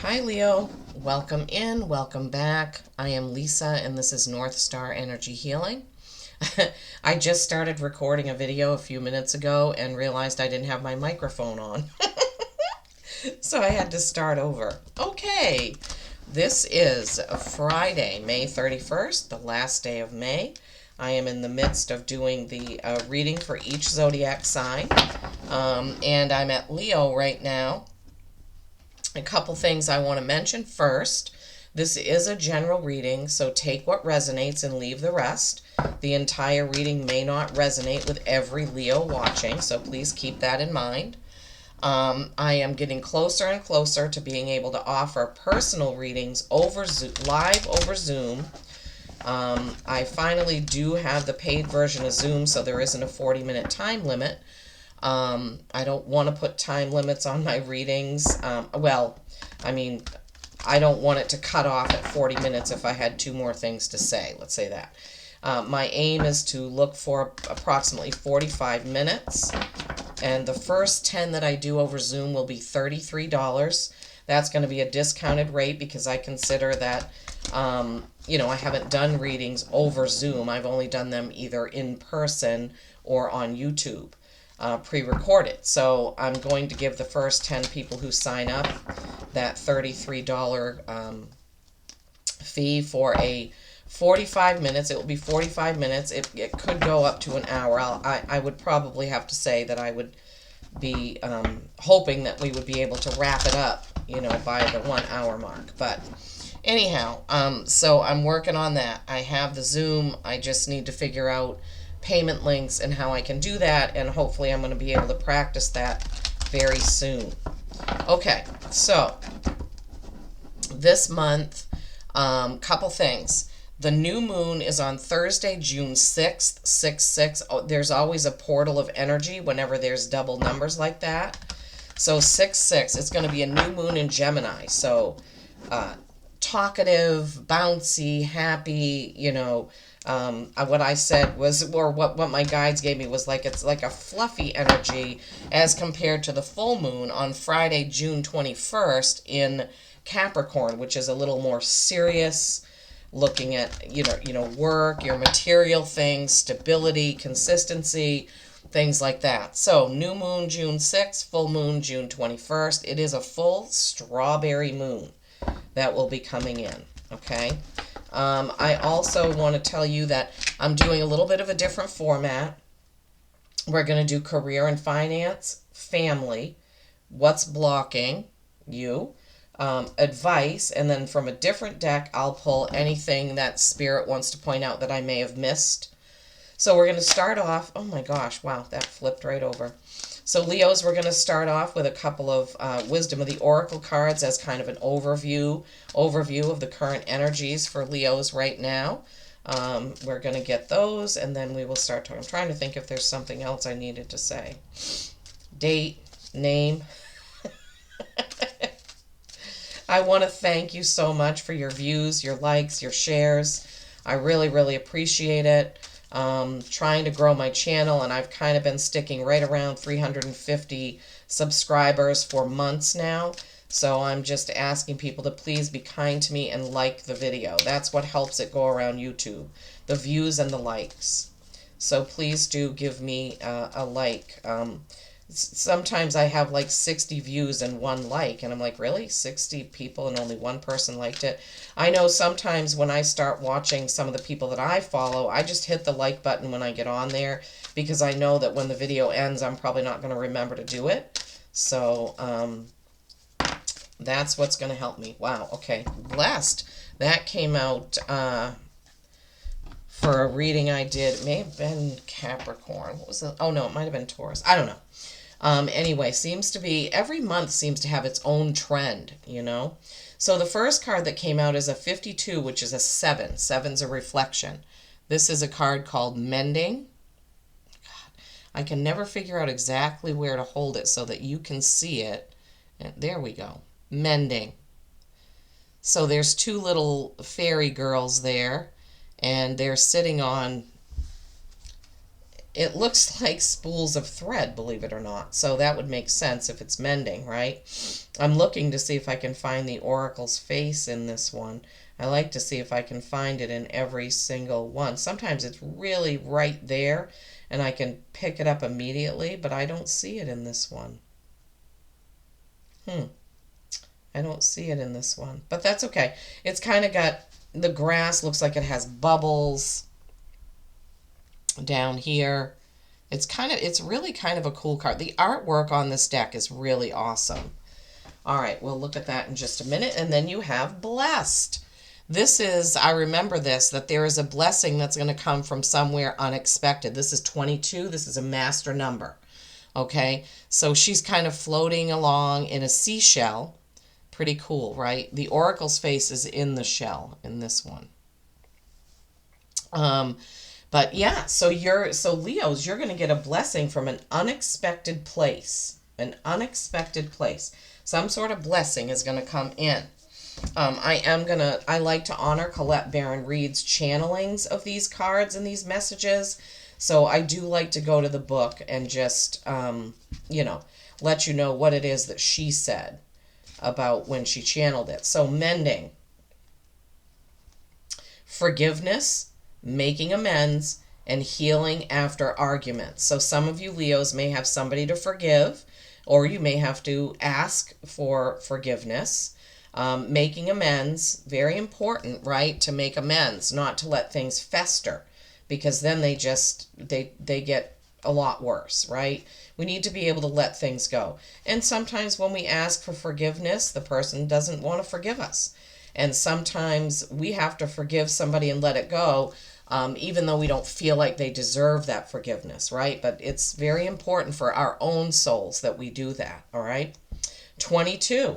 Hi Leo, welcome in, welcome back. I am Lisa and this is North Star Energy Healing. I just started recording a video a few minutes ago and realized I didn't have my microphone on. So I had to start over. Okay, this is Friday, May 31st, the last day of May. I am in the midst of doing the reading for each zodiac sign. And I'm at Leo right now. A couple things I want to mention first. This is a general reading, so take what resonates and leave the rest. The entire reading may not resonate with every Leo watching, so please keep that in mind. I am getting closer and closer to being able to offer personal readings over Zoom, live over Zoom. I finally do have the paid version of Zoom, so there isn't a 40-minute time limit. I don't want to put time limits on my readings. I don't want it to cut off at 40 minutes if I had two more things to say. Let's say that. My aim is to look for approximately 45 minutes. And the first 10 that I do over Zoom will be $33. That's going to be a discounted rate because I consider that, I haven't done readings over Zoom. I've only done them either in person or on YouTube. Pre-recorded. So I'm going to give the first 10 people who sign up that $33 fee for a 45 minutes. It will be 45 minutes. It could go up to an hour. I would probably have to say that I would be hoping that we would be able to wrap it up, by the 1 hour mark. But anyhow, so I'm working on that. I have the Zoom. I just need to figure out payment links and how I can do that, and hopefully I'm going to be able to practice that very soon. Okay, so this month, couple things. The new moon is on Thursday, June 6th, 6/6. Oh, there's always a portal of energy whenever there's double numbers like that. So 6/6, it's going to be a new moon in Gemini. So talkative, bouncy, happy, what I said was, or what my guides gave me was it's like a fluffy energy as compared to the full moon on Friday, June 21st in Capricorn, which is a little more serious, looking at, work, your material things, stability, consistency, things like that. So new moon June 6th, full moon June 21st. It is a full strawberry moon that will be coming in, okay? I also want to tell you that I'm doing a little bit of a different format. We're going to do career and finance, family, what's blocking you, advice, and then from a different deck, I'll pull anything that Spirit wants to point out that I may have missed. So we're going to start off, oh my gosh, wow, that flipped right over. So Leos, we're going to start off with a couple of Wisdom of the Oracle cards as kind of an overview of the current energies for Leos right now. We're going to get those, and then we will start talking. I'm trying to think if there's something else I needed to say. Date, name. I want to thank you so much for your views, your likes, your shares. I really, really appreciate it. Trying to grow my channel, and I've kind of been sticking right around 350 subscribers for months now. So I'm just asking people to please be kind to me and like the video. That's what helps it go around YouTube, the views and the likes. So please do give me a like. Sometimes I have like 60 views and 1 like, and I'm like, really? 60 people and only 1 person liked it? I know sometimes when I start watching some of the people that I follow, I just hit the like button when I get on there because I know that when the video ends, I'm probably not going to remember to do it. So that's what's going to help me. Wow, okay. Last, that came out for a reading I did. It may have been Capricorn. What was it? Oh, no, it might have been Taurus. I don't know. Anyway, every month seems to have its own trend, So the first card that came out is a 52, which is a 7. 7's a reflection. This is a card called Mending. God, I can never figure out exactly where to hold it so that you can see it. And there we go. Mending. So there's 2 little fairy girls there, and they're sitting on it looks like spools of thread, believe it or not. So that would make sense if it's mending, right? I'm looking to see if I can find the oracle's face in this one. I like to see if I can find it in every single one. Sometimes it's really right there and I can pick it up immediately, but I don't see it in this one. I don't see it in this one, but that's okay. It's kind of got, the grass looks like it has bubbles down here. It's really kind of a cool card. The artwork on this deck is really awesome. All right, we'll look at that in just a minute. And then you have blessed. This is, I remember this, that there is a blessing that's going to come from somewhere unexpected. This is 22. This is a master number. Okay, so she's kind of floating along in a seashell. Pretty cool, right? The oracle's face is in the shell in this one. But yeah, so Leos, you're going to get a blessing from an unexpected place. An unexpected place. Some sort of blessing is going to come in. I like to honor Colette Baron-Reid's channelings of these cards and these messages. So I do like to go to the book and just, let you know what it is that she said about when she channeled it. So mending, forgiveness, making amends, and healing after arguments. So some of you Leos may have somebody to forgive, or you may have to ask for forgiveness. Making amends, very important, right? To make amends, not to let things fester, because then they get a lot worse, right? We need to be able to let things go. And sometimes when we ask for forgiveness, the person doesn't want to forgive us. And sometimes we have to forgive somebody and let it go, even though we don't feel like they deserve that forgiveness, right? But it's very important for our own souls that we do that, all right? 22,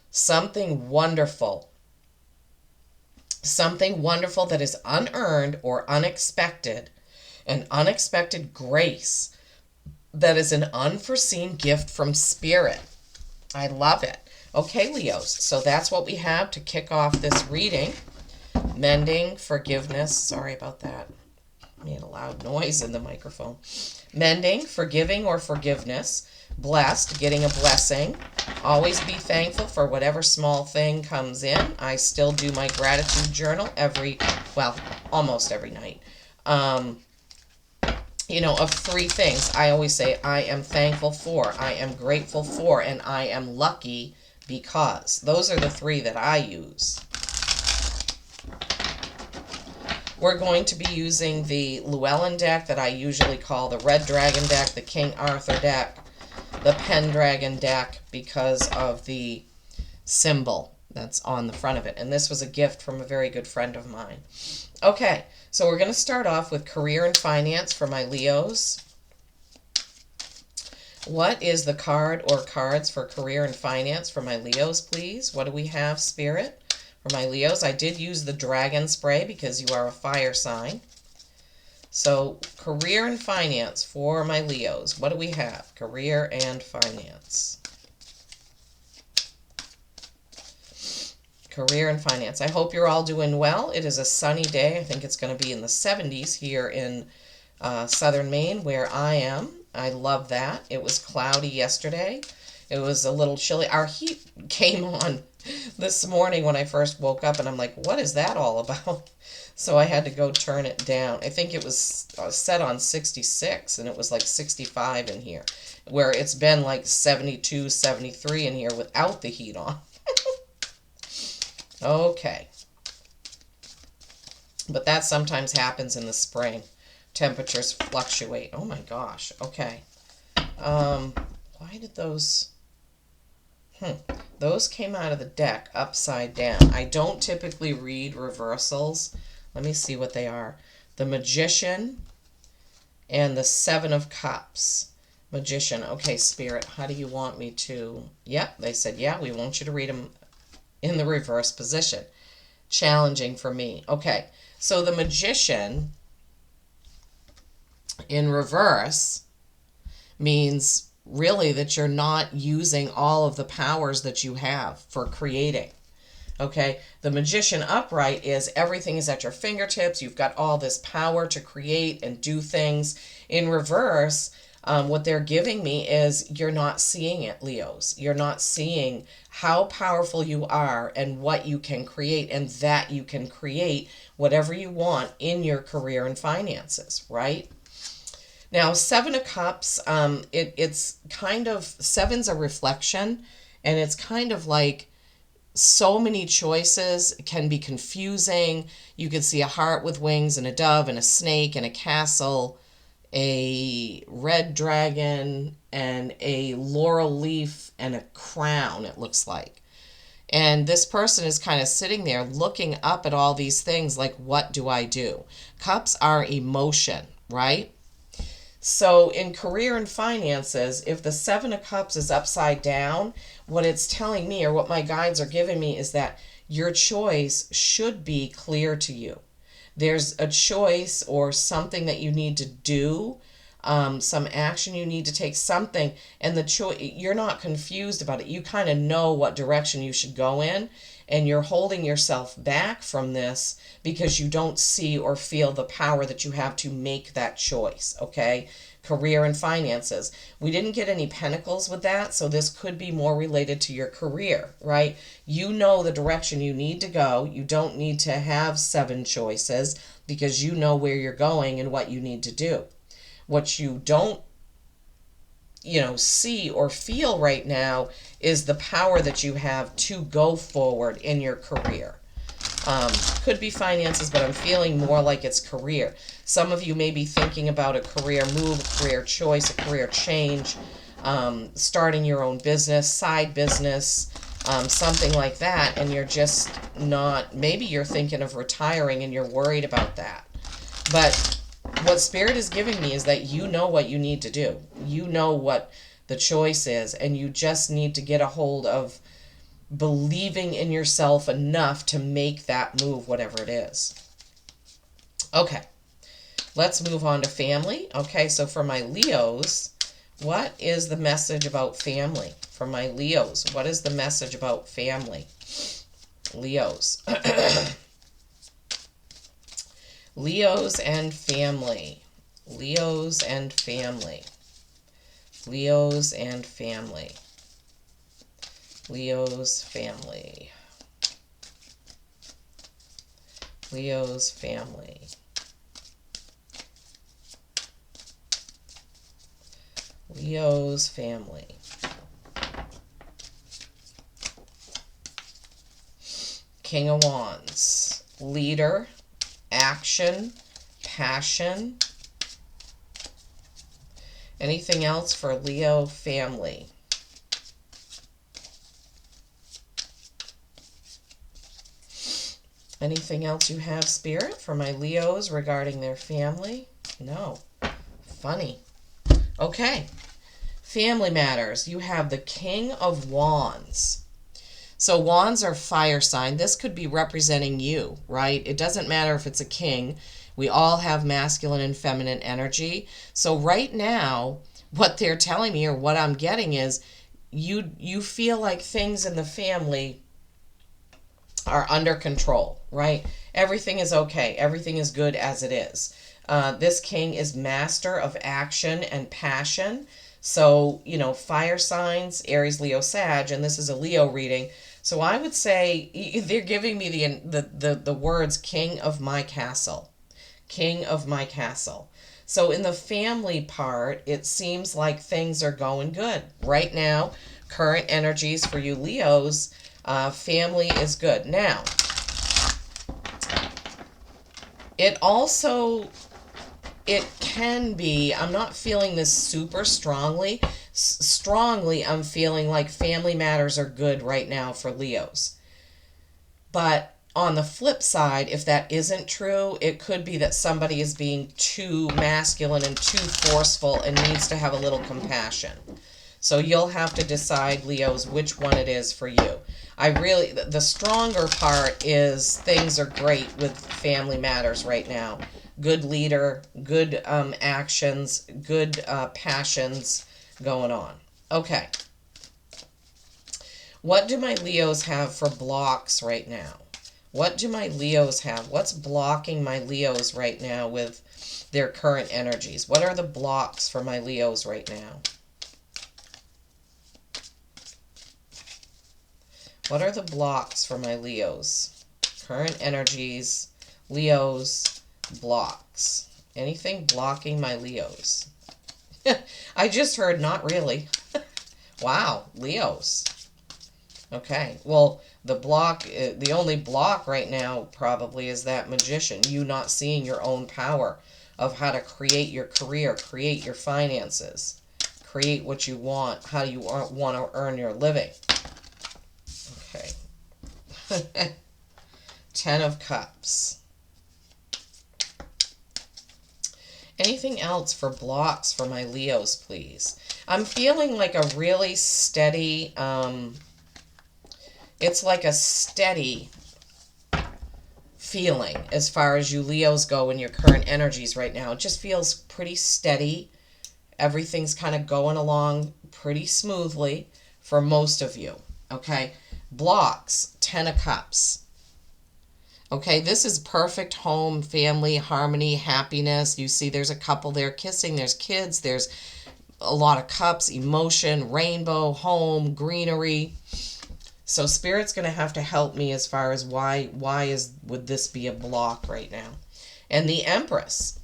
something wonderful. Something wonderful that is unearned or unexpected. An unexpected grace that is an unforeseen gift from Spirit. I love it. Okay, Leos, so that's what we have to kick off this reading. Mending, forgiveness. Sorry about that. Made a loud noise in the microphone. Mending, forgiving or forgiveness. Blessed, getting a blessing. Always be thankful for whatever small thing comes in. I still do my gratitude journal almost every night. Of 3 things, I always say I am thankful for, I am grateful for, and I am lucky because. Those are the 3 that I use. We're going to be using the Llewellyn deck that I usually call the Red Dragon deck, the King Arthur deck, the Pendragon deck, because of the symbol that's on the front of it. And this was a gift from a very good friend of mine. Okay, so we're going to start off with career and finance for my Leos. What is the card or cards for career and finance for my Leos, please? What do we have, Spirit? For my Leos, I did use the dragon spray because you are a fire sign. So, career and finance for my Leos. What do we have? Career and finance. Career and finance. I hope you're all doing well. It is a sunny day. I think it's going to be in the 70s here in southern Maine where I am. I love that. It was cloudy yesterday. It was a little chilly. Our heat came on this morning when I first woke up, and I'm like, what is that all about? So I had to go turn it down. I think it was set on 66, and it was like 65 in here, where it's been like 72, 73 in here without the heat on. Okay. But that sometimes happens in the spring. Temperatures fluctuate. Oh my gosh. Okay. Why did those... Those came out of the deck upside down. I don't typically read reversals. Let me see what they are. The Magician and the 7 of Cups. Magician. Okay, Spirit, how do you want me to... Yep, they said, yeah, we want you to read them in the reverse position. Challenging for me. Okay, so the Magician in reverse means really that you're not using all of the powers that you have for creating. Okay, the Magician upright is everything is at your fingertips. You've got all this power to create and do things. In reverse, what they're giving me is you're not seeing it, Leos. You're not seeing how powerful you are and what you can create, and that you can create whatever you want in your career and finances, right? Now, Seven of Cups, it's kind of, seven's a reflection, and it's kind of like so many choices can be confusing. You can see a heart with wings and a dove and a snake and a castle, a red dragon and a laurel leaf and a crown, it looks like. And this person is kind of sitting there looking up at all these things like, what do I do? Cups are emotion, right? So in career and finances, if the Seven of Cups is upside down, what it's telling me, or what my guides are giving me, is that your choice should be clear to you. There's a choice or something that you need to do, some action you need to take, something, and the choice, you're not confused about it. You kind of know what direction you should go in, and you're holding yourself back from this because you don't see or feel the power that you have to make that choice, okay? Career and finances. We didn't get any pentacles with that, so this could be more related to your career, right? You know the direction you need to go. You don't need to have 7 choices because you know where you're going and what you need to do. What you don't, see or feel right now is the power that you have to go forward in your career. Could be finances, but I'm feeling more like it's career. Some of you may be thinking about a career move, a career choice, a career change, starting your own business, side business, something like that, and you're just not, maybe you're thinking of retiring and you're worried about that. But what Spirit is giving me is that you know what you need to do. You know what the choice is, and you just need to get a hold of believing in yourself enough to make that move, whatever it is. Okay, let's move on to family. Okay, so for my Leos, what is the message about family? For my Leos, what is the message about family? Leos. Leos and family. Leos and family. Leos and family. Leo's family. Leo's family. Leo's family. King of Wands. Leader, action, passion. Anything else for Leo family? Anything else you have, Spirit, for my Leos regarding their family? No. Funny. Okay. Family matters. You have the King of Wands. So wands are fire sign. This could be representing you, right? It doesn't matter if it's a king. We all have masculine and feminine energy. So right now, what they're telling me, or what I'm getting, is you feel like things in the family are under control, right? Everything is okay. Everything is good as it is. This king is master of action and passion. So, fire signs, Aries, Leo, Sag, and this is a Leo reading. So I would say they're giving me the words king of my castle. King of my castle. So in the family part, it seems like things are going good. Right now, current energies for you Leos, family is good. Now, it can be, I'm not feeling this super strongly. I'm feeling like family matters are good right now for Leos. But on the flip side, if that isn't true, it could be that somebody is being too masculine and too forceful and needs to have a little compassion. So you'll have to decide, Leos, which one it is for you. The stronger part is things are great with family matters right now. Good leader, good actions, good passions going on. Okay. What do my Leos have for blocks right now? What do my Leos have? What's blocking my Leos right now with their current energies? What are the blocks for my Leos right now? What are the blocks for my Leos? Current energies, Leos, blocks. Anything blocking my Leos? I just heard not really. Wow, Leos. Okay, well, the only block right now probably is that Magician. You not seeing your own power of how to create your career, create your finances, create what you want, how you want to earn your living. Okay. 10 of Cups. Anything else for blocks for my Leos, please? I'm feeling like a really steady, it's like a steady feeling as far as you Leos go in your current energies right now. It just feels pretty steady. Everything's kind of going along pretty smoothly for most of you. Okay. Blocks, 10 of Cups. Okay, this is perfect home, family, harmony, happiness. You see there's a couple there kissing, there's kids, there's a lot of cups, emotion, rainbow, home, greenery. So Spirit's going to have to help me as far as why would this be a block right now? And the Empress.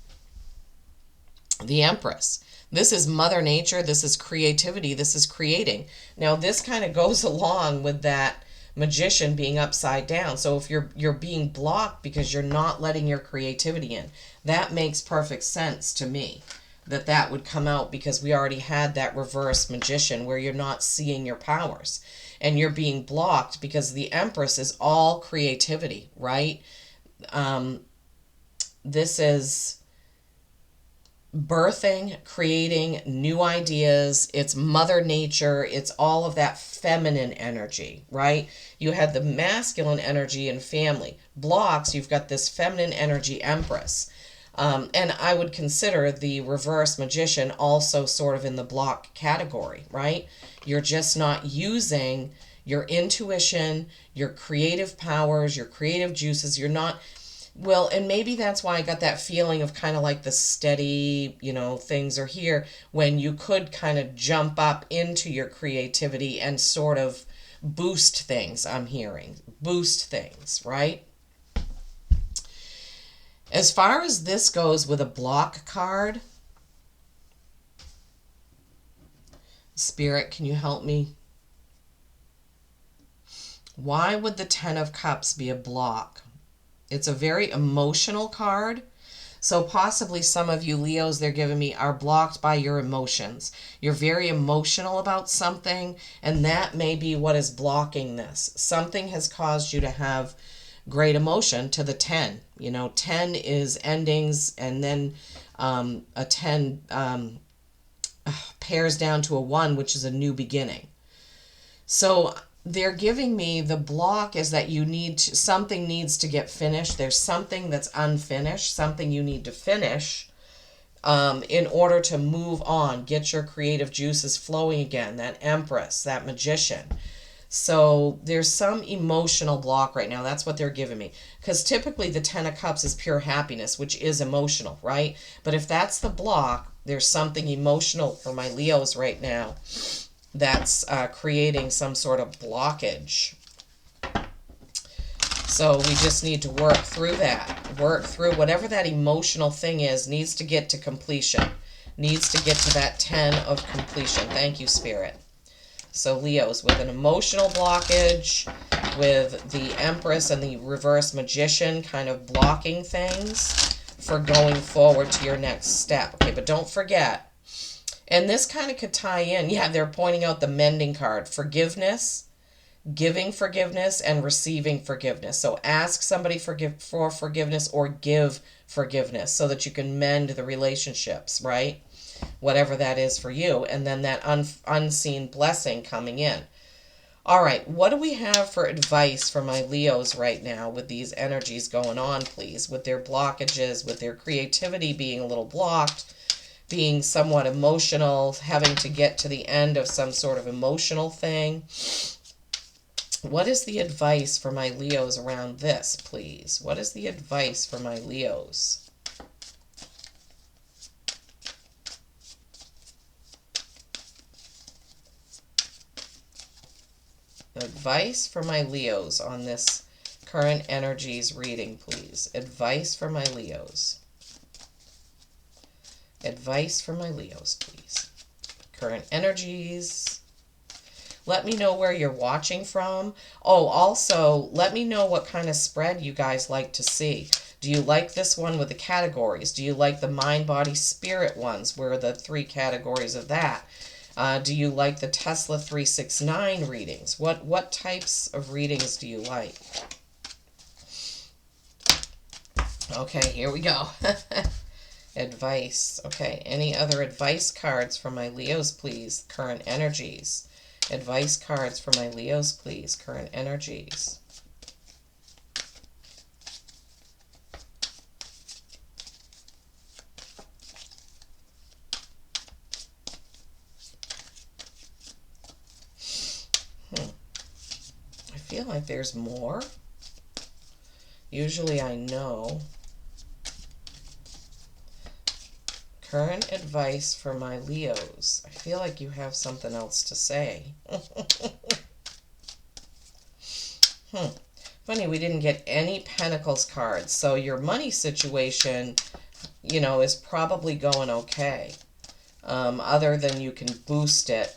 The Empress. This is Mother Nature, this is creativity, this is creating. Now this kind of goes along with that Magician being upside down. So if you're being blocked because you're not letting your creativity in, that makes perfect sense to me. That would come out because we already had that reverse Magician where you're not seeing your powers. And you're being blocked because the Empress is all creativity, right? This is birthing, creating new ideas. It's Mother Nature. It's all of that feminine energy, right? You had the masculine energy in family. Blocks, you've got this feminine energy Empress. And I would consider the reverse Magician also sort of in the block category, right? You're just not using your intuition, your creative powers, your creative juices. You're not, well, and maybe that's why I got that feeling of kind of like the steady, things are here when you could kind of jump up into your creativity and sort of boost things, I'm hearing. Boost things, right? As far as this goes with a block card, Spirit, can you help me? Why would the 10 of Cups be a block? It's a very emotional card. So possibly some of you Leos they're giving me are blocked by your emotions. You're very emotional about something, and that may be what is blocking this. Something has caused you to have great emotion to the 10. 10 is endings, and then a 10 pairs down to a 1, which is a new beginning. So they're giving me the block is that something needs to get finished. There's something that's unfinished, something you need to finish in order to move on, get your creative juices flowing again, that Empress, that Magician. So there's some emotional block right now. That's what they're giving me. Because typically the 10 of Cups is pure happiness, which is emotional, right? But if that's the block, there's something emotional for my Leos right now that's creating some sort of blockage. So we just need to work through that. Work through whatever that emotional thing is, needs to get to completion. Needs to get to that 10 of completion. Thank you, Spirit. So Leos, with an emotional blockage, with the Empress and the reverse Magician kind of blocking things for going forward to your next step. Okay, but don't forget, and this kind of could tie in, they're pointing out the mending card, forgiveness, giving forgiveness, and receiving forgiveness. So ask somebody for forgiveness or give forgiveness so that you can mend the relationships, right? Whatever that is for you, and then that unseen blessing coming in. All right, what do we have for advice for my Leos right now with these energies going on, please? With their blockages, with their creativity being a little blocked, being somewhat emotional, having to get to the end of some sort of emotional thing. What is the advice for my Leos around this, please? What is the advice for my Leos? Advice for my Leos on this current energies reading, please. Advice for my Leos. Advice for my Leos, please. Current energies. Let me know where you're watching from. Oh, also, let me know what kind of spread you guys like to see. Do you like this one with the categories? Do you like the mind, body, spirit ones, where the 3 categories of that? Do you like the Tesla 369 readings? What types of readings do you like? Okay, here we go. Advice. Okay, any other advice cards for my Leos, please? Current energies. Advice cards for my Leos, please. Current energies. I feel like there's more. Usually I know. Current advice for my Leos. I feel like you have something else to say. Funny, we didn't get any Pentacles cards. So your money situation, you know, is probably going okay. Other than you can boost it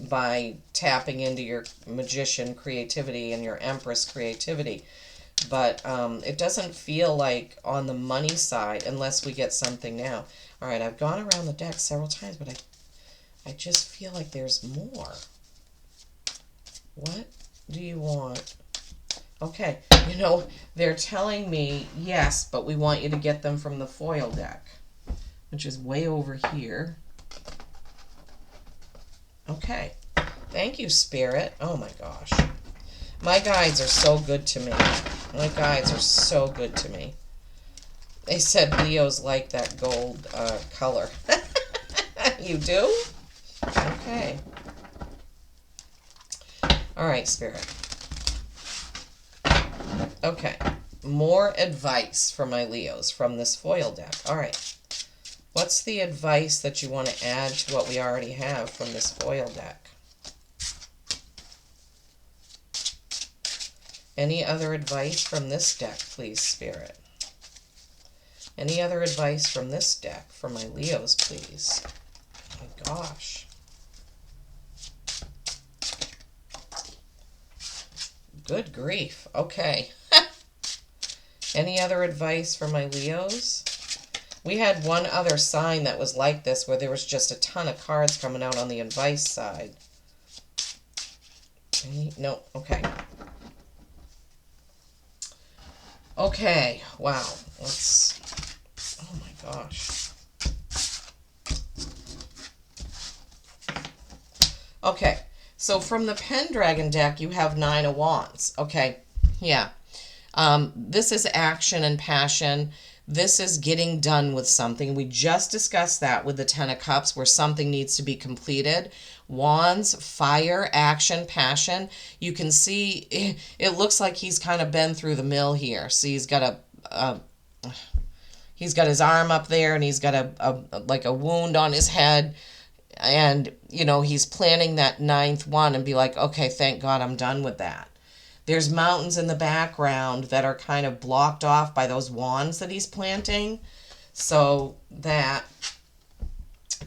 by tapping into your Magician creativity and your Empress creativity. But it doesn't feel like on the money side, unless we get something now. All right, I've gone around the deck several times, but I just feel like there's more. What do you want? Okay, you know, they're telling me, yes, but we want you to get them from the foil deck, which is way over here. Okay, thank you, Spirit. Oh my gosh. My guides are so good to me. My guides are so good to me. They said Leos like that gold color. You do? Okay. All right, Spirit. Okay. More advice for my Leos from this foil deck. All right. What's the advice that you want to add to what we already have from this foil deck? Any other advice from this deck, please, Spirit? Any other advice from this deck for my Leos, please? Oh my gosh. Good grief. Okay. Any other advice for my Leos? We had one other sign that was like this, where there was just a ton of cards coming out on the advice side. No, okay. Okay, wow. Let's... Oh my gosh. Okay, so from the Pendragon deck, you have 9 of Wands. Okay, yeah. This is action and passion. This is getting done with something. We just discussed that with the 10 of Cups, where something needs to be completed. Wands, fire, action, passion. You can see it looks like he's kind of been through the mill here. See, he's got he's got his arm up there, and he's got like a wound on his head. And, you know, he's planning that 9th one and be like, okay, thank God I'm done with that. There's mountains in the background that are kind of blocked off by those wands that he's planting. So that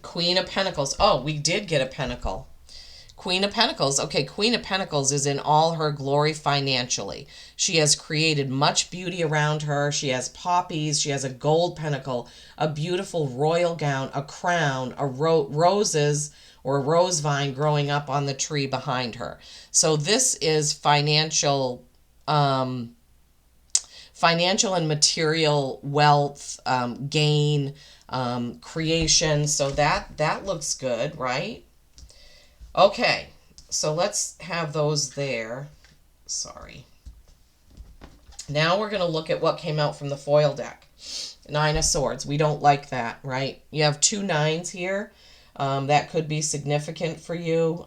Queen of Pentacles. Oh, we did get a pentacle. Queen of Pentacles. Okay, Queen of Pentacles is in all her glory financially. She has created much beauty around her. She has poppies. She has a gold pentacle, a beautiful royal gown, a crown, roses or a rose vine growing up on the tree behind her. So this is financial and material wealth, gain, creation. So that looks good, right? Okay, so let's have those there. Sorry. Now we're going to look at what came out from the foil deck. 9 of Swords. We don't like that, right? You have 2 9s here. That could be significant for you.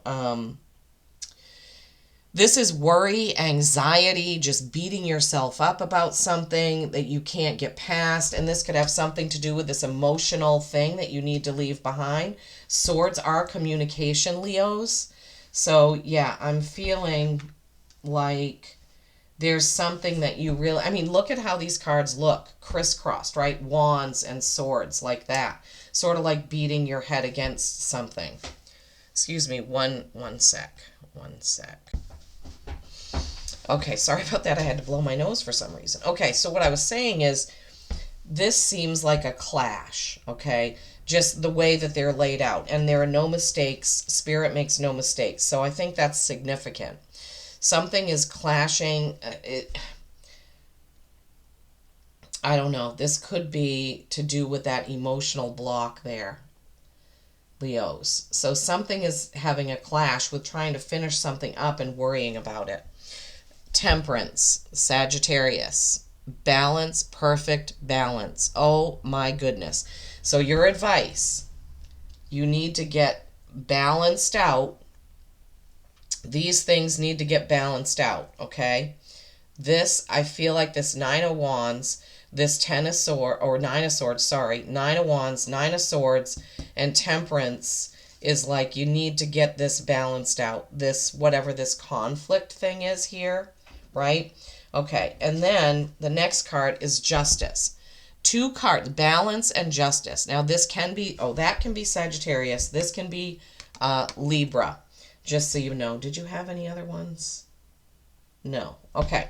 This is worry, anxiety, just beating yourself up about something that you can't get past. And this could have something to do with this emotional thing that you need to leave behind. Swords are communication, Leos. So, yeah, I'm feeling like there's something that you really, I mean, look at how these cards look, crisscrossed, right? Wands and swords like that. Sort of like beating your head against something. Excuse me, one sec. Okay, sorry about that. I had to blow my nose for some reason. Okay, so what I was saying is this seems like a clash, okay? Just the way that they're laid out. And there are no mistakes. Spirit makes no mistakes. So I think that's significant. Something is clashing. I don't know. This could be to do with that emotional block there, Leos. So something is having a clash with trying to finish something up and worrying about it. Temperance, Sagittarius. Balance, perfect balance. Oh my goodness. So your advice, you need to get balanced out. These things need to get balanced out, okay? This, I feel like this Nine of Wands, this Ten of Swords, or Nine of Swords, sorry, Nine of Wands, Nine of Swords, and Temperance is like you need to get this balanced out. This, whatever this conflict thing is here, right? Okay, and then the next card is Justice. Two cards, balance and justice. Now this can be, that can be Sagittarius. This can be Libra. Just so you know. Did you have any other ones? No. Okay.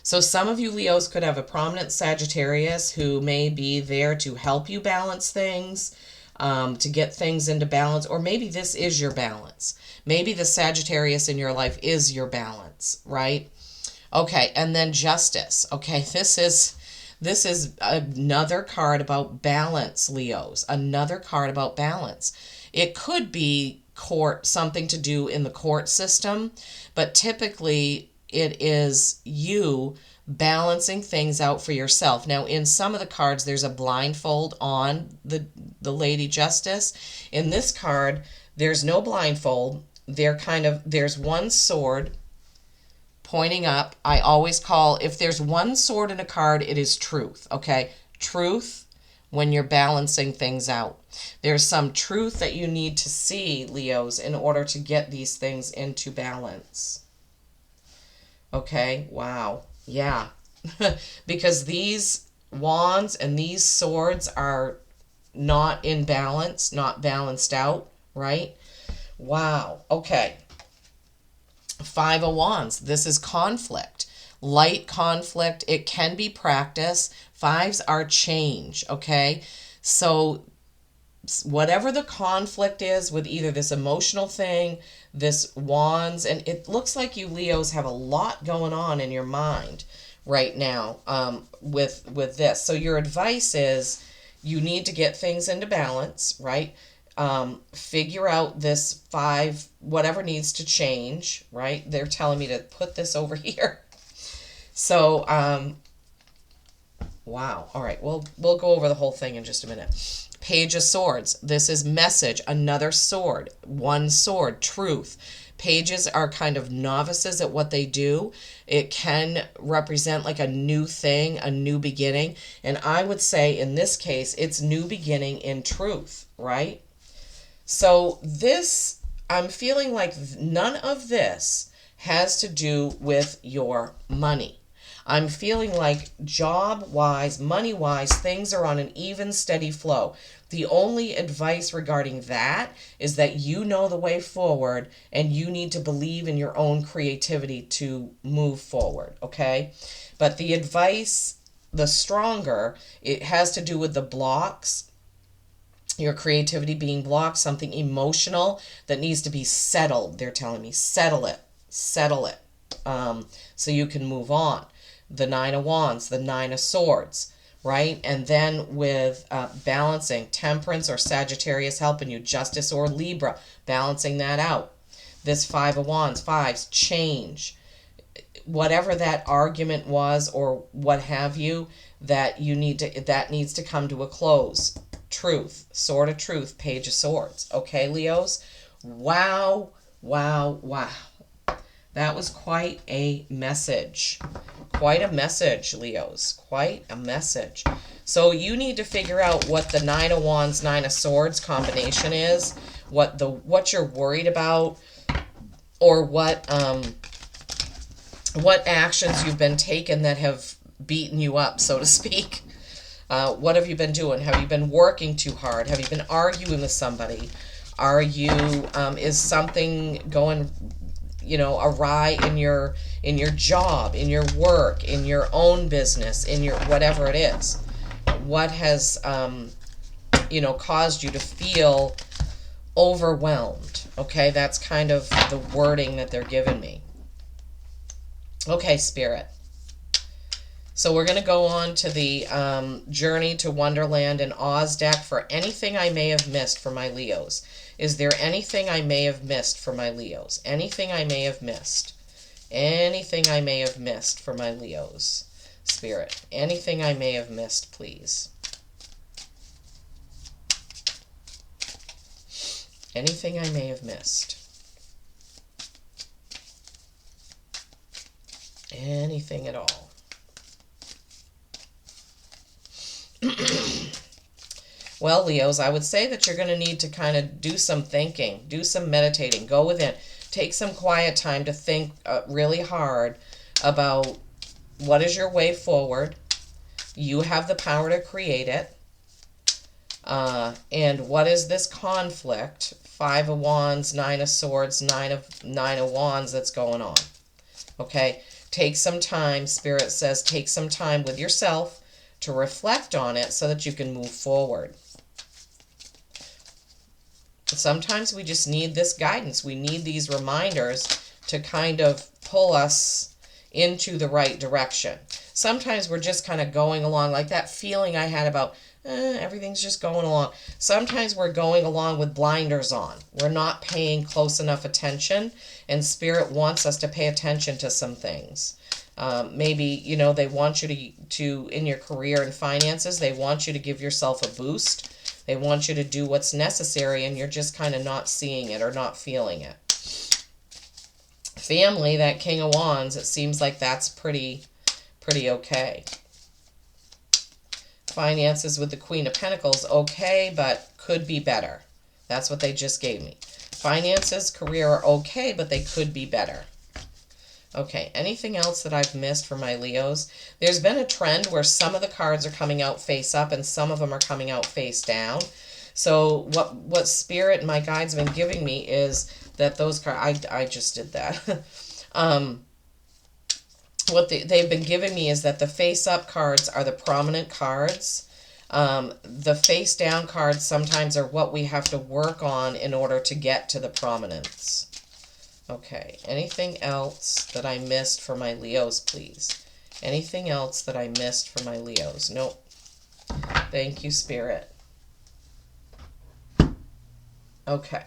So some of you Leos could have a prominent Sagittarius who may be there to help you balance things, to get things into balance, or maybe this is your balance. Maybe the Sagittarius in your life is your balance, right? Okay, and then Justice. Okay, this is another card about balance, Leos. Another card about balance. It could be court, something to do in the court system, but typically it is you balancing things out for yourself. Now, in some of the cards, there's a blindfold on the Lady Justice. In this card, there's no blindfold. There's one sword pointing up. I always call, if there's one sword in a card, it is truth, okay? Truth when you're balancing things out. There's some truth that you need to see, Leos, in order to get these things into balance. Okay, wow, yeah. Because these wands and these swords are not in balance, not balanced out, right? Wow, okay. Five of Wands, this is conflict. Light conflict, it can be practice. Fives are change, okay? So whatever the conflict is with either this emotional thing, this wands, and it looks like you Leos have a lot going on in your mind right now with this. So your advice is you need to get things into balance, right? Figure out this five, whatever needs to change, right? They're telling me to put this over here. So, wow. All right. We'll go over the whole thing in just a minute. Page of Swords. This is message. Another sword. One sword. Truth. Pages are kind of novices at what they do. It can represent like a new thing, a new beginning. And I would say in this case, it's new beginning in truth, right? So this, I'm feeling like none of this has to do with your money. I'm feeling like job-wise, money-wise, things are on an even, steady flow. The only advice regarding that is that you know the way forward and you need to believe in your own creativity to move forward, okay? But the advice, the stronger, it has to do with the blocks, your creativity being blocked, something emotional that needs to be settled. They're telling me, settle it, so you can move on. The Nine of Wands, the Nine of Swords, right? And then with balancing, Temperance or Sagittarius helping you, Justice or Libra, balancing that out. This Five of Wands, fives, change. Whatever that argument was or what have you, that needs to come to a close. Truth, Sword of Truth, Page of Swords. Okay, Leos? Wow, Wow, wow. That was quite a message. Quite a message, Leos. Quite a message. So you need to figure out what the Nine of Wands, Nine of Swords combination is, what you're worried about, or what actions you've been taken that have beaten you up, so to speak. What have you been doing? Have you been working too hard? Have you been arguing with somebody? Are you is something going awry in your job, in your work, in your own business, in your whatever it is? What has caused you to feel overwhelmed? Okay, that's kind of the wording that they're giving me. Okay, Spirit. So we're going to go on to the Journey to Wonderland and Oz deck for anything I may have missed for my Leos. Is there anything I may have missed for my Leos? Anything I may have missed? Anything I may have missed for my Leos? Spirit, anything I may have missed, please. Anything I may have missed. Anything at all. Well, Leos, I would say that you're going to need to kind of do some thinking, do some meditating, go within, take some quiet time to think really hard about what is your way forward. You have the power to create it. And what is this conflict? Five of Wands, Nine of Swords, Nine of Wands that's going on. Okay? Take some time, Spirit says, take some time with yourself to reflect on it so that you can move forward. Sometimes we just need this guidance. We need these reminders to kind of pull us into the right direction. Sometimes we're just kind of going along, like that feeling I had about everything's just going along. Sometimes we're going along with blinders on. We're not paying close enough attention, and Spirit wants us to pay attention to some things. Maybe, they want you to, in your career and finances, they want you to give yourself a boost. They want you to do what's necessary, and you're just kind of not seeing it or not feeling it. Family, that King of Wands, it seems like that's pretty okay. Finances with the Queen of Pentacles, okay, but could be better. That's what they just gave me. Finances, career are okay, but they could be better. Okay, anything else that I've missed for my Leos? There's been a trend where some of the cards are coming out face up and some of them are coming out face down. So what Spirit and my guides have been giving me is that those cards, I just did that. What they've been giving me is that the face up cards are the prominent cards. The face down cards sometimes are what we have to work on in order to get to the prominence. Okay, anything else that I missed for my Leos, please? Anything else that I missed for my Leos? Nope. Thank you, Spirit. Okay.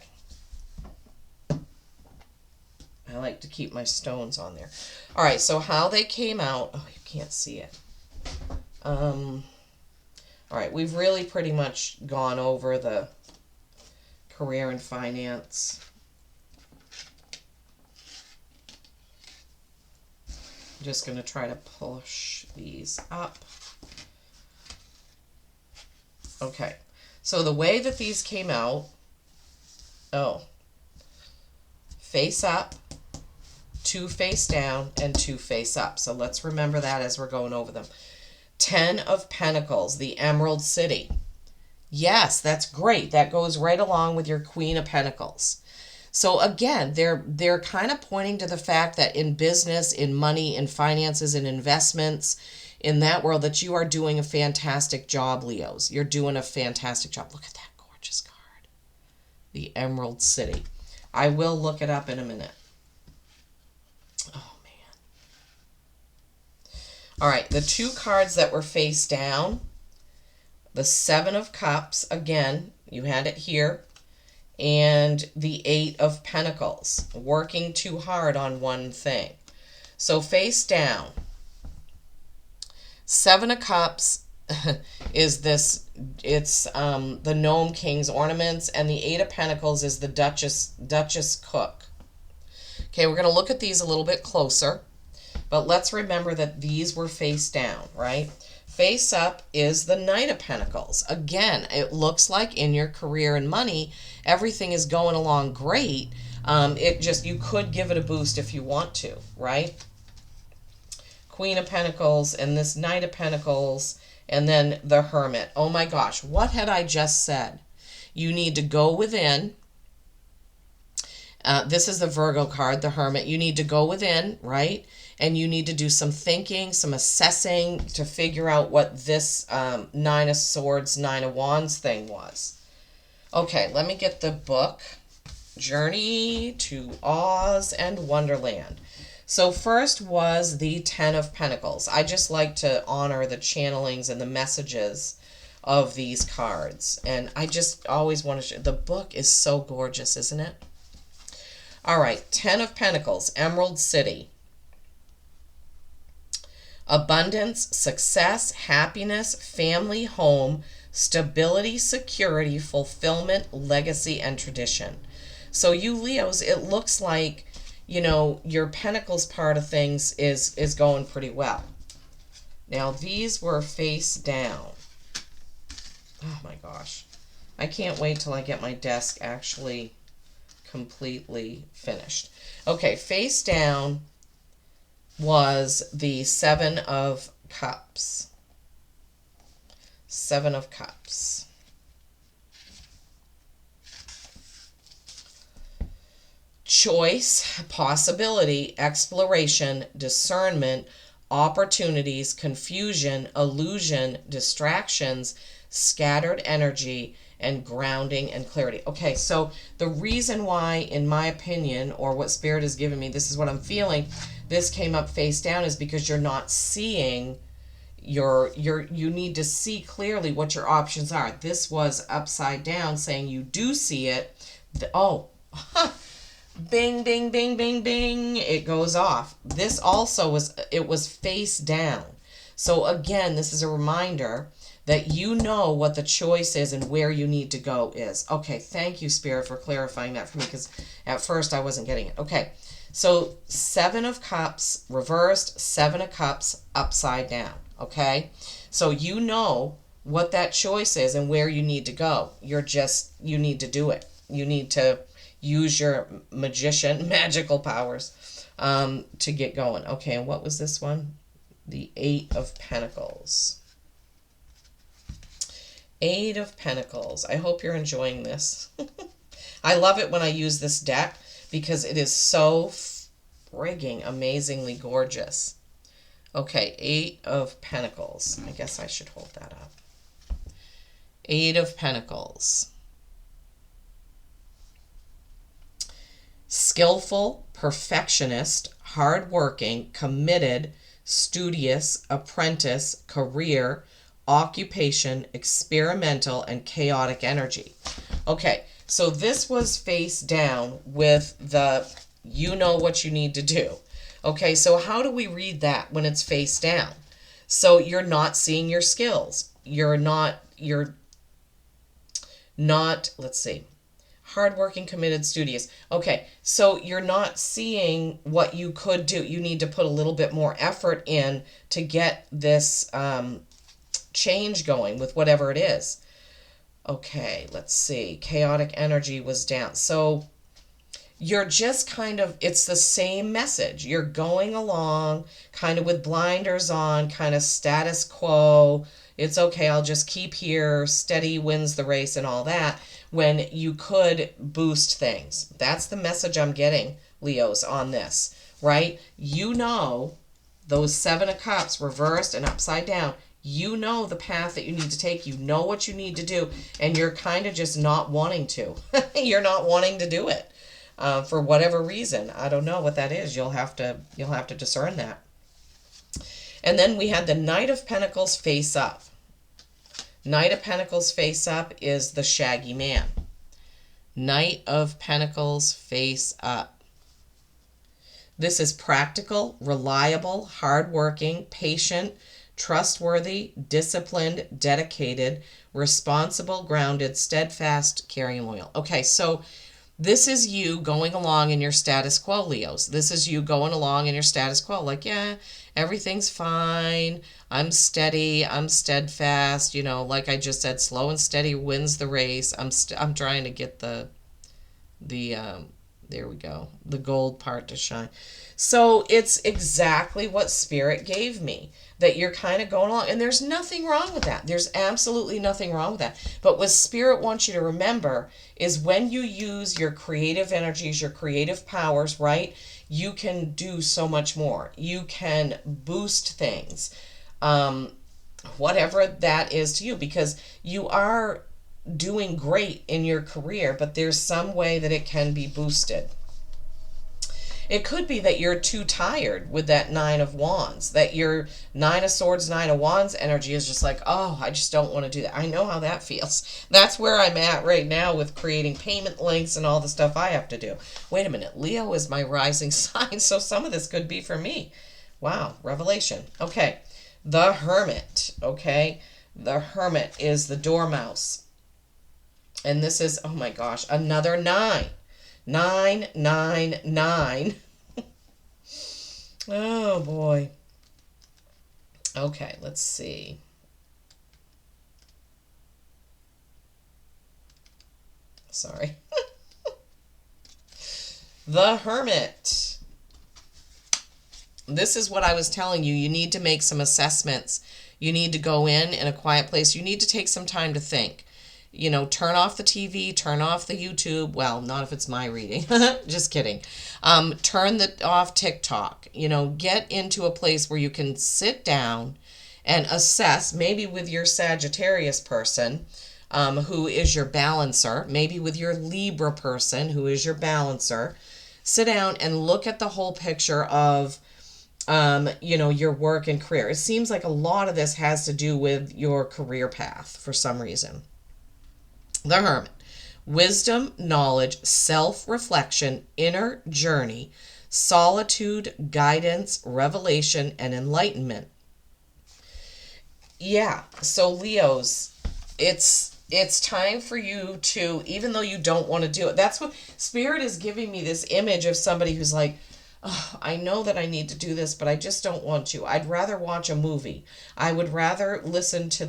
I like to keep my stones on there. All right, so how they came out. Oh, you can't see it. All right, we've really pretty much gone over the career and finance. I'm just going to try to push these up. Okay, so the way that these came out, face up, two face down, and two face up. So let's remember that as we're going over them. 10 of Pentacles, the Emerald City. Yes, that's great. That goes right along with your Queen of Pentacles. So again, they're kind of pointing to the fact that in business, in money, in finances, in investments, in that world, that you are doing a fantastic job, Leos. You're doing a fantastic job. Look at that gorgeous card. The Emerald City. I will look it up in a minute. Oh, man. All right, the two cards that were face down, the Seven of Cups, again, you had it here, and the Eight of Pentacles, working too hard on one thing. So face down, Seven of Cups is this, it's the Gnome King's ornaments, and the Eight of Pentacles is the Duchess Cook. Okay, we're going to look at these a little bit closer, but let's remember that these were face down, right? Face up is the Knight of Pentacles. Again, it looks like in your career and money, everything is going along great. You could give it a boost if you want to, right? Queen of Pentacles and this Knight of Pentacles and then the Hermit. Oh my gosh, what had I just said? You need to go within. This is the Virgo card, the Hermit. You need to go within, right? And you need to do some thinking, some assessing to figure out what this Nine of Swords, Nine of Wands thing was. Okay, let me get the book. Journey to Oz and Wonderland. So first was the Ten of Pentacles. I just like to honor the channelings and the messages of these cards. And I just always want to the book is so gorgeous, isn't it? All right, Ten of Pentacles, Emerald City. Abundance, success, happiness, family, home, stability, security, fulfillment, legacy, and tradition. So you Leos, it looks like, you know, your Pentacles part of things is going pretty well. Now, these were face down. Oh my gosh. I can't wait till I get my desk actually completely finished. Okay, face down was the Seven of Cups. Seven of Cups. Choice, possibility, exploration, discernment, opportunities, confusion, illusion, distractions, scattered energy, and grounding and clarity. Okay, so the reason why, in my opinion, or what Spirit has given me, this is what I'm feeling, this came up face down is because you're not seeing you need to see clearly what your options are. This was upside down saying you do see it. Bing, bing, bing, bing, bing, it goes off. This also was face down. So again, this is a reminder that you know what the choice is and where you need to go is. Okay, thank you, Spirit, for clarifying that for me, because at first I wasn't getting it. Okay, so Seven of Cups reversed, Seven of Cups upside down, okay? So you know what that choice is and where you need to go. You need to do it. You need to use your magical powers to get going. Okay, and what was this one? The Eight of Pentacles. Eight of Pentacles. I hope you're enjoying this. I love it when I use this deck because it is so frigging amazingly gorgeous. Okay, Eight of Pentacles. I guess I should hold that up. Eight of Pentacles. Skillful, perfectionist, hardworking, committed, studious, apprentice, career, occupation, experimental, and chaotic energy. Okay, so this was face down with the you know what you need to do. Okay, so how do we read that when it's face down? So you're not seeing your skills. You're not, let's see, hardworking, committed, studious. Okay, so you're not seeing what you could do. You need to put a little bit more effort in to get this change going with whatever it is. Okay, let's see. Chaotic energy was down. So you're just kind of, it's the same message. You're going along kind of with blinders on, kind of status quo. It's okay, I'll just keep here, steady wins the race and all that, when you could boost things. That's the message I'm getting, Leos, on this, right? You know those Seven of Cups reversed and upside down. You know the path that you need to take. You know what you need to do, and you're kind of just not wanting to. You're not wanting to do it for whatever reason. I don't know what that is. You'll have to discern that. And then we had the Knight of Pentacles face up. Knight of Pentacles face up is the shaggy man. Knight of Pentacles face up. This is practical, reliable, hardworking, patient, trustworthy, disciplined, dedicated, responsible, grounded, steadfast, caring, and loyal. Okay, so This is you going along in your status quo, Leos. This is you going along in your status quo. Like, yeah, everything's fine. I'm steady. I'm steadfast. Like I just said, slow and steady wins the race. I'm trying to get the there we go, the gold part to shine. So it's exactly what Spirit gave me, that you're kind of going along, and there's nothing wrong with that. There's absolutely nothing wrong with that. But what Spirit wants you to remember is when you use your creative energies, your creative powers, right, you can do so much more. You can boost things, whatever that is to you, because you are doing great in your career, but there's some way that it can be boosted. It could be that you're too tired with that Nine of Wands, that your Nine of Swords, Nine of Wands energy is just like, oh, I just don't want to do that. I know how that feels. That's where I'm at right now with creating payment links and all the stuff I have to do. Wait a minute, Leo is my rising sign, so some of this could be for me. Wow, revelation. Okay, the Hermit, okay? The Hermit is the dormouse. And this is, oh my gosh, another 9. 9, 9, 9. Oh boy. Okay, let's see. Sorry. The Hermit. This is what I was telling you. You need to make some assessments. You need to go in a quiet place. You need to take some time to think. Turn off the TV, turn off the YouTube. Well, not if it's my reading. Just kidding. Turn off TikTok. Get into a place where you can sit down and assess, maybe with your Sagittarius person, who is your balancer, maybe with your Libra person, who is your balancer. Sit down and look at the whole picture of, your work and career. It seems like a lot of this has to do with your career path for some reason. The Hermit. Wisdom, knowledge, self-reflection, inner journey, solitude, guidance, revelation, and enlightenment. Yeah, so Leos, it's time for you to, even though you don't want to do it, that's what Spirit is giving me, this image of somebody who's like, oh, I know that I need to do this, but I just don't want to. I'd rather watch a movie. I would rather listen to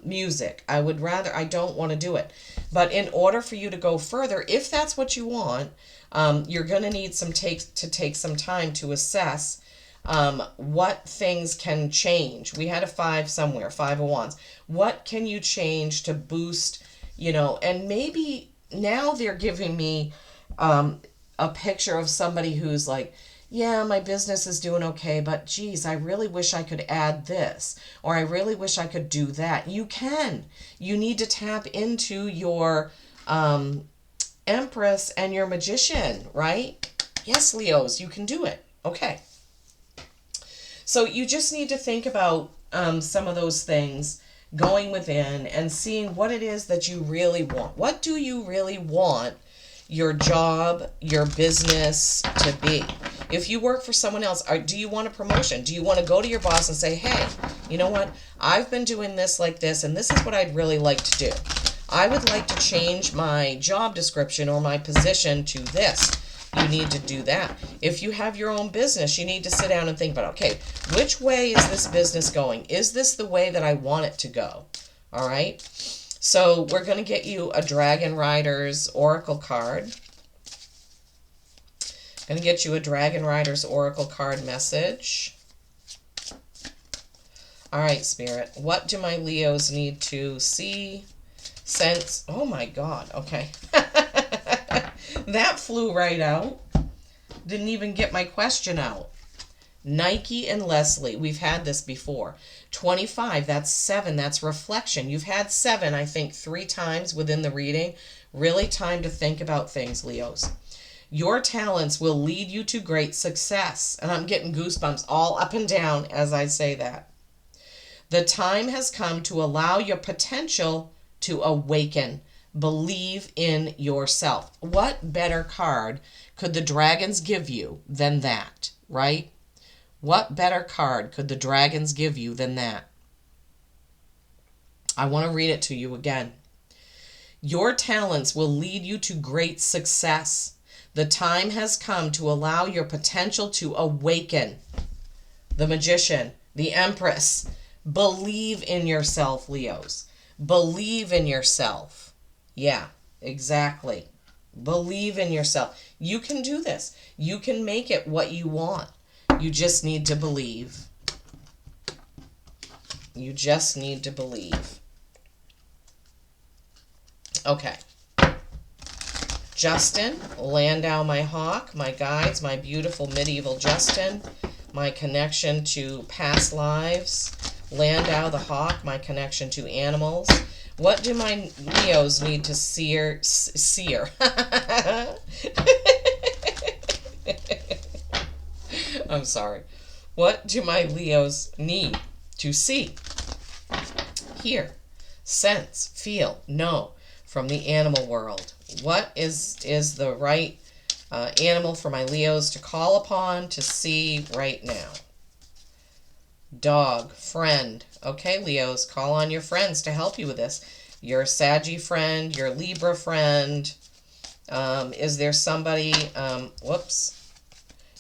music. I don't want to do it. But in order for you to go further, if that's what you want, you're going to need to take some time to assess what things can change. We had a 5 somewhere, 5 of Wands. What can you change to boost, and maybe now they're giving me a picture of somebody who's like, yeah, my business is doing okay, but geez, I really wish I could add this, or I really wish I could do that. You can. You need to tap into your Empress and your Magician, right? Yes, Leos, you can do it. Okay. So you just need to think about some of those things, going within and seeing what it is that you really want. What do you really want your job, your business to be? If you work for someone else, do you want a promotion? Do you want to go to your boss and say, hey, you know what? I've been doing this like this, and this is what I'd really like to do. I would like to change my job description or my position to this. You need to do that. If you have your own business, you need to sit down and think about, okay, which way is this business going? Is this the way that I want it to go? All right. So we're going to get you a Dragon Riders Oracle card. Going to get you a Dragon Riders Oracle card message. All right, Spirit. What do my Leos need to see, sense? Oh, my God. Okay. That flew right out. Didn't even get my question out. Nike and Leslie. We've had this before. 25, that's 7. That's reflection. You've had 7, I think, 3 times within the reading. Really time to think about things, Leos. Your talents will lead you to great success. And I'm getting goosebumps all up and down as I say that. The time has come to allow your potential to awaken. Believe in yourself. What better card could the dragons give you than that, right? What better card could the dragons give you than that? I want to read it to you again. Your talents will lead you to great success. The time has come to allow your potential to awaken. The Magician, the Empress. Believe in yourself, Leos. Believe in yourself. Yeah, exactly. Believe in yourself. You can do this. You can make it what you want. You just need to believe. You just need to believe. Okay. Justin, Landau, my hawk, my guides, my beautiful medieval Justin, my connection to past lives, Landau, the hawk, my connection to animals. What do my Leos need to seer? I'm sorry. What do my Leos need to see, hear, sense, feel, know from the animal world? What is the right animal for my Leos to call upon, to see right now? Dog, friend. Okay, Leos, call on your friends to help you with this. Your Saggy friend, your Libra friend. Is there somebody,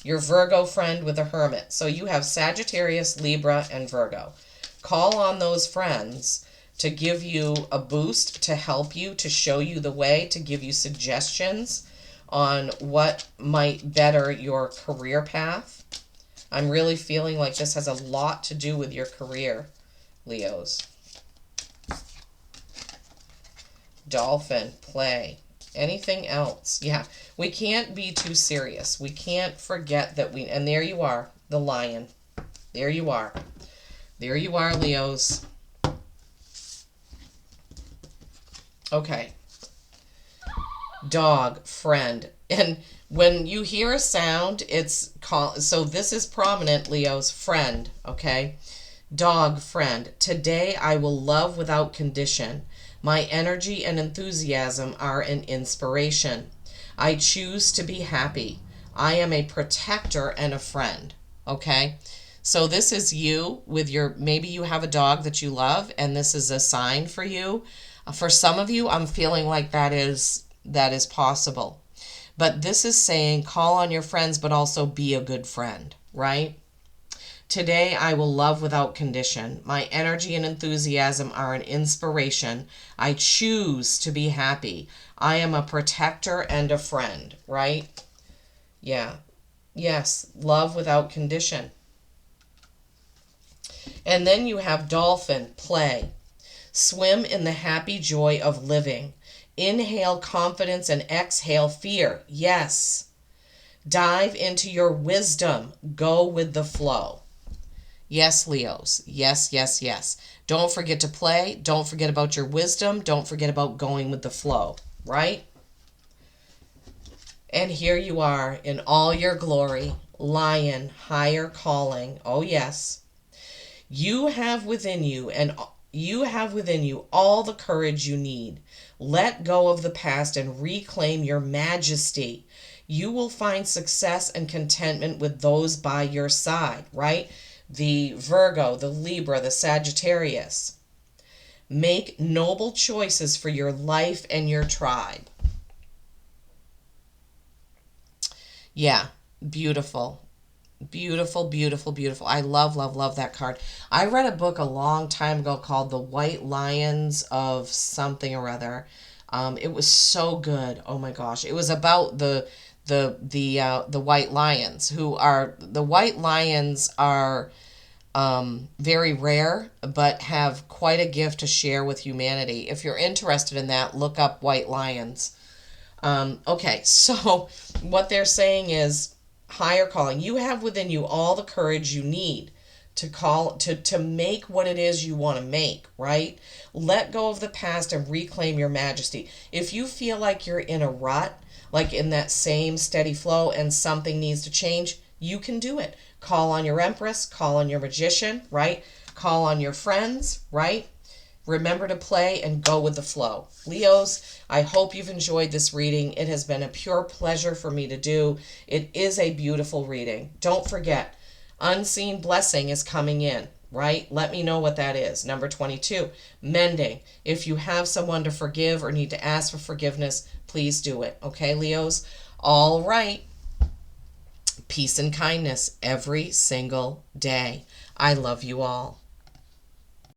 your Virgo friend with a Hermit. So you have Sagittarius, Libra, and Virgo. Call on those friends to give you a boost, to help you, to show you the way, to give you suggestions on what might better your career path. I'm really feeling like this has a lot to do with your career, Leos. Dolphin, play. Anything else? Yeah, we can't be too serious. We can't forget that we... And there you are, the lion. There you are. There you are, Leos. Okay. Dog, friend. And when you hear a sound, it's called... So this is prominent, Leos. Friend, okay? Dog, friend. Today I will love without condition. My energy and enthusiasm are an inspiration. I choose to be happy. I am a protector and a friend. Okay? So this is you with your, maybe you have a dog that you love and this is a sign for you. For some of you, I'm feeling like that is possible. But this is saying call on your friends, but also be a good friend, right? Today I will love without condition. My energy and enthusiasm are an inspiration. I choose to be happy. I am a protector and a friend, right? Yeah. Yes, love without condition. And then you have dolphin, play. Swim in the happy joy of living. Inhale confidence and exhale fear. Yes. Dive into your wisdom. Go with the flow. Yes, Leos. Yes, yes, yes. Don't forget to play. Don't forget about your wisdom. Don't forget about going with the flow, right? And here you are in all your glory. Lion, higher calling. Oh, yes. You have within you all the courage you need. Let go of the past and reclaim your majesty. You will find success and contentment with those by your side, right? The Virgo, the Libra, the Sagittarius. Make noble choices for your life and your tribe. Yeah, beautiful. Beautiful, beautiful, beautiful. I love, love, love that card. I read a book a long time ago called The White Lions of something or other. It was so good. Oh my gosh. It was about the white lions the white lions are very rare, but have quite a gift to share with humanity. If you're interested in that, look up white lions. Okay, so what they're saying is higher calling. You have within you all the courage you need to make what it is you want to make, right? Let go of the past and reclaim your majesty. If you feel like you're in a rut, like in that same steady flow and something needs to change, you can do it. Call on your Empress, call on your Magician, right? Call on your friends, right? Remember to play and go with the flow. Leos, I hope you've enjoyed this reading. It has been a pure pleasure for me to do. It is a beautiful reading. Don't forget, unseen blessing is coming in, right? Let me know what that is. Number 22, mending. If you have someone to forgive or need to ask for forgiveness, please do it. Okay, Leos? All right. Peace and kindness every single day. I love you all.